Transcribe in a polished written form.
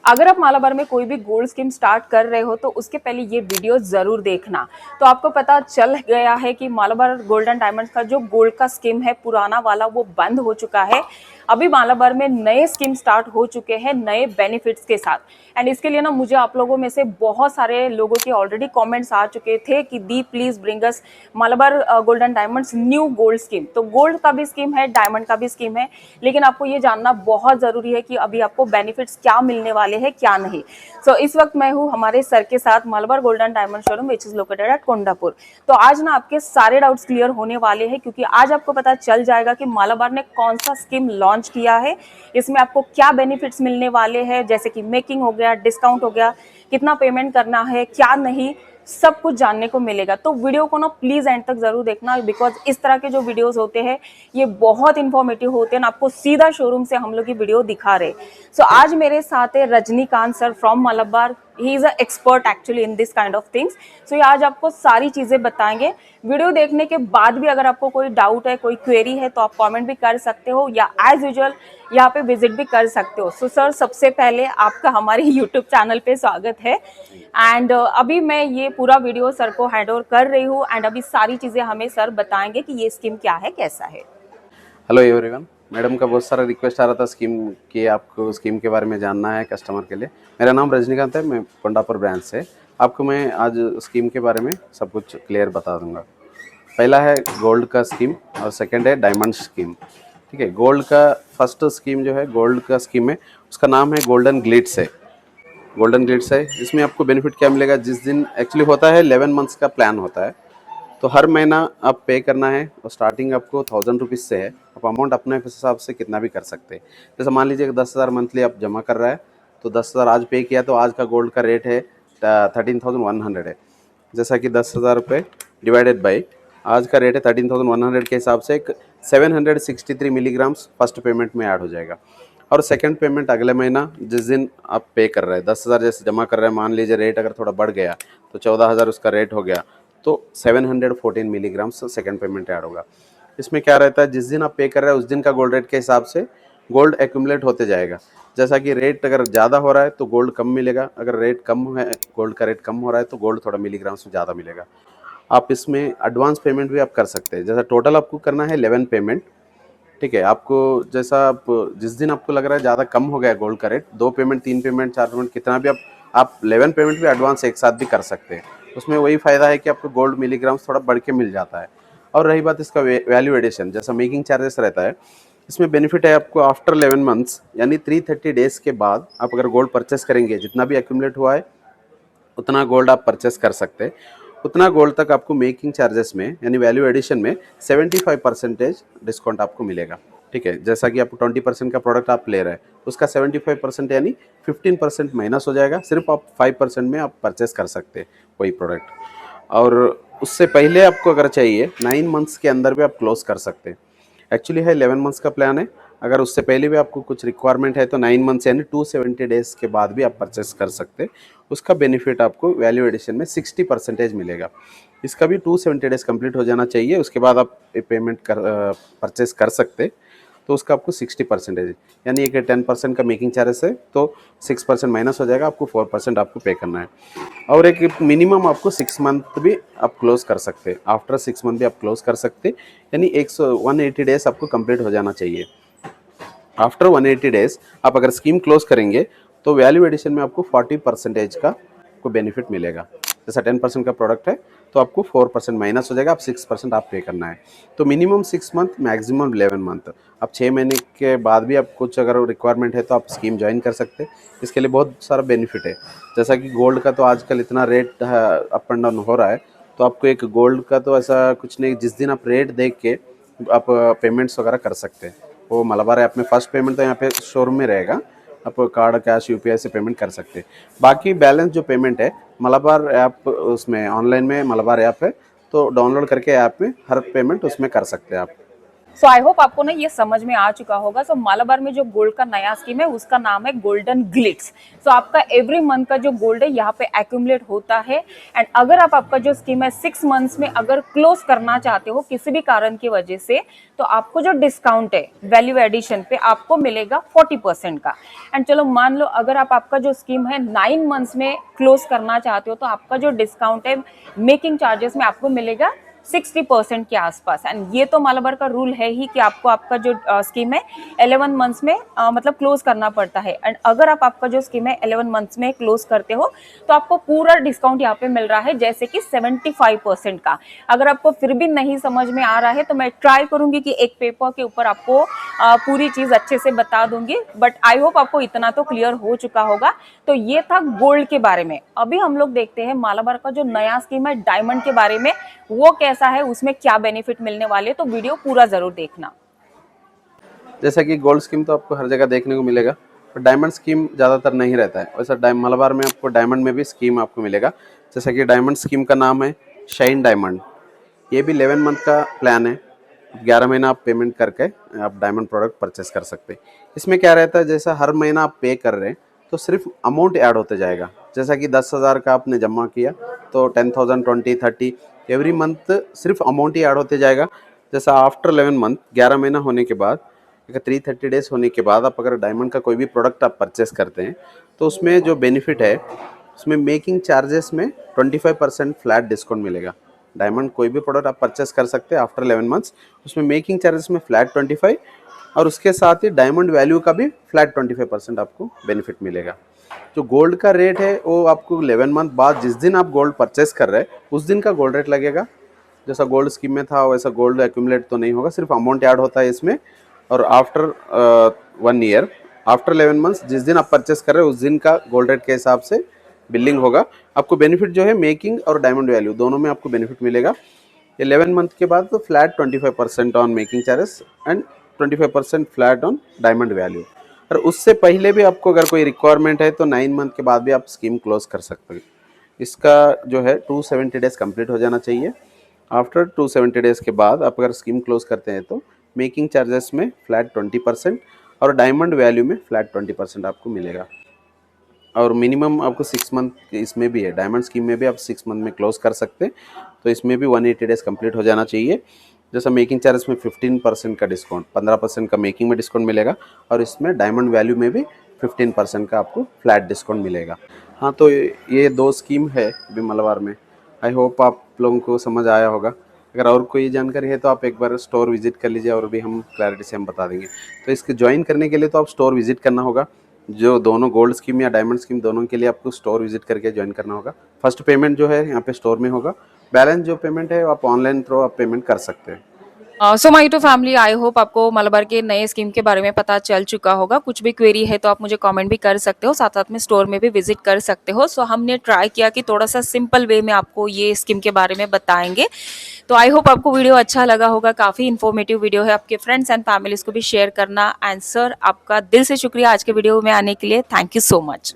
अगर आप मालाबार में कोई भी गोल्ड स्कीम स्टार्ट कर रहे हो तो उसके पहले ये वीडियो ज़रूर देखना। तो आपको पता चल गया है कि मालाबार गोल्ड एंड डायमंड्स का जो गोल्ड का स्कीम है पुराना वाला वो बंद हो चुका है। अभी मालाबार में नए स्कीम स्टार्ट हो चुके हैं नए बेनिफिट्स के साथ। एंड इसके लिए ना मुझे आप लोगों में से बहुत सारे लोगों के ऑलरेडी कमेंट्स आ चुके थे कि दी please bring us Malabar gold and diamonds new gold scheme. तो गोल्ड का भी स्कीम है, डायमंड का भी स्कीम है, लेकिन आपको ये जानना बहुत जरूरी है कि अभी आपको बेनिफिट्स क्या मिलने वाले हैं क्या नहीं। सो इस वक्त मैं हूँ हमारे सर के साथ Malabar gold and diamond showroom which is located at Kondapur. तो आज ना आपके सारे डाउट्स क्लियर होने वाले हैं, क्योंकि आज आपको पता चल जाएगा कि मालाबार ने कौन सा स्कीम लॉन्च किया है, इसमें आपको क्या बेनिफिट्स मिलने वाले हैं, जैसे कि मेकिंग हो गया, डिस्काउंट हो गया, कितना पेमेंट करना है क्या नहीं, सब कुछ जानने को मिलेगा। तो वीडियो को ना प्लीज एंड तक जरूर देखना, बिकॉज इस तरह के जो वीडियोस होते हैं ये बहुत इंफॉर्मेटिव होते हैं, आपको सीधा शोरूम से हम लोग की वीडियो दिखा रहे। सो आज मेरे साथ है Rajinikanth sir from Malabar. He is a expert actually in this kind of things. So ये आज आपको सारी चीजें बताएंगे। वीडियो देखने के बाद भी अगर आपको कोई डाउट है, कोई क्वेरी है, तो आप कमेंट भी कर सकते हो या एज यूजुअल यहाँ पे विजिट भी कर सकते हो। सो सर सबसे पहले आपका हमारे यूट्यूब चैनल पे स्वागत है। एंड अभी मैं ये पूरा वीडियो सर को हैंड ओवर कर रही हूँ एंड अभी सारी चीजें हमें सर बताएंगे कि ये स्कीम क्या है कैसा है। हेलो एवरीवन, मैडम का बहुत सारा रिक्वेस्ट आ रहा था स्कीम कि आपको स्कीम के बारे में जानना है कस्टमर के लिए। मेरा नाम रजनीकांत है, मैं कोंडापुर ब्रांच से। आपको मैं आज स्कीम के बारे में सब कुछ क्लियर बता दूंगा। पहला है गोल्ड का स्कीम और सेकंड है डायमंड स्कीम। ठीक है, गोल्ड का फर्स्ट स्कीम जो है गोल्ड का स्कीम है, उसका नाम है गोल्डन ग्लिट्स है। गोल्डन ग्लिट्स है, इसमें आपको बेनिफिट क्या मिलेगा? जिस दिन एक्चुअली होता है 11 मंथ्स का प्लान होता है, तो हर महीना आप पे करना है और स्टार्टिंग आपको 1000 रुपीज़ से है। आप अमाउंट अपने हिसाब से कितना भी कर सकते हैं। जैसे मान लीजिए 10,000 मंथली आप जमा कर रहा है, तो 10,000 आज पे किया तो आज का गोल्ड का रेट है 13,100 है। जैसा कि 10,000 रुपये डिवाइडेड बाई आज का रेट है 13,100 के हिसाब से एक 763 मिलीग्राम्स फर्स्ट पेमेंट में ऐड हो जाएगा। और सेकंड पेमेंट अगले महीना जिस दिन आप पे कर रहे हैं, 10,000 जैसे जमा कर रहे हैं, मान लीजिए रेट अगर थोड़ा बढ़ गया तो 14,000 उसका रेट हो गया, तो 714 मिलीग्राम्स सेकंड पेमेंट ऐड होगा। इसमें क्या रहता है, जिस दिन आप पे कर रहे हैं उस दिन का गोल्ड रेट के हिसाब से गोल्ड एक्यूमुलेट होते जाएगा। जैसा कि रेट अगर ज़्यादा हो रहा है तो गोल्ड कम मिलेगा, अगर रेट कम है, गोल्ड का रेट कम हो रहा है तो गोल्ड थोड़ा मिलीग्राम्स में ज़्यादा मिलेगा। आप इसमें एडवांस पेमेंट भी आप कर सकते हैं। जैसा टोटल आपको करना है 11 पेमेंट। ठीक है, आपको जैसा आप जिस दिन आपको लग रहा है ज़्यादा कम हो गया गोल्ड का रेट, 2 पेमेंट 3 पेमेंट 4 पेमेंट कितना भी आप 11 पेमेंट भी एडवांस एक साथ भी कर सकते हैं। उसमें वही फ़ायदा है कि आपको गोल्ड मिलीग्राम्स थोड़ा बढ़ के मिल जाता है। और रही बात इसका वैल्यू एडिशन, जैसा मेकिंग चार्जेस रहता है, इसमें बेनिफिट है आपको आफ्टर 11 मंथ्स यानी 330 डेज़ के बाद आप अगर गोल्ड परचेस करेंगे, जितना भी एक्यूमुलेट हुआ है उतना गोल्ड आप परचेस कर सकते हैं। उतना गोल्ड तक आपको मेकिंग चार्जेस में यानी वैल्यू एडिशन में 75% डिस्काउंट आपको मिलेगा। ठीक है, जैसा कि आपको 20% का प्रोडक्ट आप ले रहे हैं, उसका 75% यानी 15% माइनस हो जाएगा। सिर्फ आप 5% में आप परचेस कर सकते हैं वही प्रोडक्ट। और उससे पहले आपको अगर चाहिए 9 मंथ्स के अंदर भी आप क्लोज कर सकते हैं। एक्चुअली है 11 मंथ्स का प्लान है, अगर उससे पहले भी आपको कुछ रिक्वायरमेंट है तो 9 मंथ्स यानी 270 डेज़ के बाद भी आप परचेस कर सकते हैं। उसका बेनिफिट आपको वैल्यू एडिशन में 60% मिलेगा। इसका भी 270 डेज़ कंप्लीट हो जाना चाहिए, उसके बाद आप पेमेंट परचेस कर सकते। तो उसका आपको 60% यानी एक 10% का मेकिंग चार्जेस है, तो 6% माइनस हो जाएगा, आपको 4% आपको पे करना है। और एक मिनिमम आपको 6 मंथ भी आप क्लोज कर सकते हैं। आफ्टर 6 मंथ भी आप क्लोज कर सकते, यानी 180 डेज़ आपको कंप्लीट हो जाना चाहिए। आफ्टर 180 डेज़ आप अगर स्कीम क्लोज करेंगे तो वैल्यू एडिशन में आपको 40% का को बेनिफिट मिलेगा। जैसा 10% का प्रोडक्ट है तो आपको 4% माइनस हो जाएगा, आप 6% आप पे करना है। तो मिनिमम 6 मंथ, मैक्सिमम 11 मंथ। आप 6 महीने के बाद भी आप कुछ अगर रिक्वायरमेंट है तो आप स्कीम ज्वाइन कर सकते हैं। इसके लिए बहुत सारा बेनिफिट है। जैसा कि गोल्ड का तो आजकल इतना रेट अप एंड डाउन हो रहा है, तो आपको एक गोल्ड का तो ऐसा कुछ नहीं, जिस दिन आप रेट देख के आप पेमेंट्स वगैरह कर सकते हैं। वो मालाबार ऐप में फर्स्ट पेमेंट तो यहाँ पे शोरूम में रहेगा, आप कार्ड, कैश, यूपीआई से पेमेंट कर सकते हैं। बाकी बैलेंस जो पेमेंट है मालाबार ऐप, उसमें ऑनलाइन में मालाबार ऐप है, तो डाउनलोड करके ऐप में हर पेमेंट उसमें कर सकते हैं आप। सो आई होप आपको ना ये समझ में आ चुका होगा। सो मालाबार में जो गोल्ड का नया स्कीम है उसका नाम है गोल्डन ग्लिट्स। सो आपका एवरी मंथ का जो गोल्ड है यहाँ पे एक्यूमुलेट होता है। एंड अगर आप आपका जो स्कीम है 6 मंथ्स में अगर क्लोज करना चाहते हो किसी भी कारण की वजह से, तो आपको जो डिस्काउंट है वैल्यू एडिशन पे आपको मिलेगा 40% का। एंड चलो मान लो अगर आप आपका जो स्कीम है 9 मंथ्स में क्लोज करना चाहते हो तो आपका जो डिस्काउंट है मेकिंग चार्जेस में आपको मिलेगा 60% के आसपास। एंड ये तो मालाबार का रूल है ही कि आपको आपका जो स्कीम है 11 मंथ्स में मतलब क्लोज करना पड़ता है। एंड अगर आप आपका जो स्कीम है 11 मंथ्स में क्लोज करते हो तो आपको पूरा डिस्काउंट यहाँ पे मिल रहा है, जैसे कि 75% का। अगर आपको फिर भी नहीं समझ में आ रहा है तो मैं ट्राई करूंगी कि एक पेपर के ऊपर आपको पूरी चीज अच्छे से बता दूंगी, बट आई होप आपको इतना तो क्लियर हो चुका होगा। तो ये था गोल्ड के बारे में। अभी हम लोग देखते हैं मालाबार का जो नया स्कीम है डायमंड के बारे में, वो कैसा है, उसमें क्या बेनिफिट मिलने वाले, तो वीडियो पूरा जरूर देखना। जैसा कि गोल्ड स्कीम तो आपको हर जगह देखने को मिलेगा, पर डायमंड स्कीम ज़्यादातर नहीं रहता है। वैसा मालाबार में आपको डायमंड में भी स्कीम आपको मिलेगा। जैसा कि डायमंड स्कीम का नाम है शाइन डायमंड। ये भी 11 मंथ का प्लान है। 11 महीना आप पेमेंट करके आप डायमंड प्रोडक्ट परचेस कर सकते हैं। इसमें क्या रहता है, जैसा हर महीना आप पे कर रहे हैं तो सिर्फ अमाउंट ऐड होते जाएगा। जैसा कि 10,000 का आपने जमा किया तो 10,000, 20, 30 एवरी मंथ सिर्फ अमाउंट ही ऐड होते जाएगा। जैसा आफ्टर 11 मंथ 11 महीना होने के बाद 330 डेज होने के बाद आप अगर डायमंड का कोई भी प्रोडक्ट आप परचेस करते हैं तो उसमें जो बेनिफिट है उसमें मेकिंग चार्जेस में 25% फ्लैट डिस्काउंट मिलेगा। डायमंड कोई भी प्रोडक्ट आप परचेस कर सकते हैं आफ्टर 11 मंथ्स, उसमें मेकिंग चार्जेस में फ्लैट 25 और उसके साथ ही डायमंड वैल्यू का भी फ्लैट 25% आपको बेनिफिट मिलेगा। जो गोल्ड का रेट है वो आपको 11 मंथ बाद जिस दिन आप गोल्ड परचेस कर रहे हैं उस दिन का गोल्ड रेट लगेगा। जैसा गोल्ड स्कीम में था वैसा गोल्ड एक्यूमुलेट तो नहीं होगा, सिर्फ अमाउंट ऐड होता है इसमें। और आफ्टर 1 ईयर आफ्टर 11 मंथ्स जिस दिन आप परचेस कर रहे हैं उस दिन का गोल्ड रेट के हिसाब से बिलिंग होगा। आपको बेनिफिट जो है मेकिंग और डायमंड वैल्यू दोनों में आपको बेनिफिट मिलेगा। 11 मंथ के बाद तो flat 25% on making charges and 25% flat on diamond value. और उससे पहले भी आपको अगर कोई रिक्वायरमेंट है तो 9 मंथ के बाद भी आप स्कीम क्लोज कर सकते हैं। इसका जो है 270 डेज कंप्लीट हो जाना चाहिए। आफ्टर 270 डेज के बाद आप अगर स्कीम क्लोज करते हैं तो मेकिंग चार्जेस में फ्लैट 20% और डायमंड वैल्यू में फ्लैट 20% आपको मिलेगा। और मिनिमम आपको 6 मंथ इसमें भी है, डायमंड स्कीम में भी आप 6 मंथ में क्लोज कर सकते हैं। तो इसमें भी 180 डेज कंप्लीट हो जाना चाहिए। जैसा मेकिंग चार्जेस में 15% का डिस्काउंट, 15% का मेकिंग में डिस्काउंट मिलेगा और इसमें डायमंड वैल्यू में भी 15% का आपको फ्लैट डिस्काउंट मिलेगा। हाँ, तो ये 2 स्कीम है अभी मालाबार में। आई होप आप लोगों को समझ आया होगा। अगर और कोई जानकारी है तो आप एक बार स्टोर विजिट कर लीजिए और भी हम क्लैरिटी से हम बता देंगे। तो इसके ज्वाइन करने के लिए तो आप स्टोर विजिट करना होगा। जो दोनों गोल्ड स्कीम या डायमंड स्कीम दोनों के लिए आपको स्टोर विजिट करके ज्वाइन करना होगा। फर्स्ट पेमेंट जो है यहाँ पे स्टोर में होगा, बैलेंस जो पेमेंट है आप ऑनलाइन थ्रू आप पेमेंट कर सकते हैं। सो माय टू फैमिली, आई होप आपको मालाबार के नए स्कीम के बारे में पता चल चुका होगा। कुछ भी क्वेरी है तो आप मुझे कमेंट भी कर सकते हो, साथ साथ में स्टोर में भी विजिट कर सकते हो। सो हमने ट्राई किया कि थोड़ा सा सिंपल वे में आपको ये स्कीम के बारे में बताएंगे। तो आई होप आपको वीडियो अच्छा लगा होगा, काफ़ी इन्फॉर्मेटिव वीडियो है। आपके फ्रेंड्स एंड फैमिलीज को भी शेयर करना। एंड सर आपका दिल से शुक्रिया आज के वीडियो में आने के लिए, थैंक यू सो मच।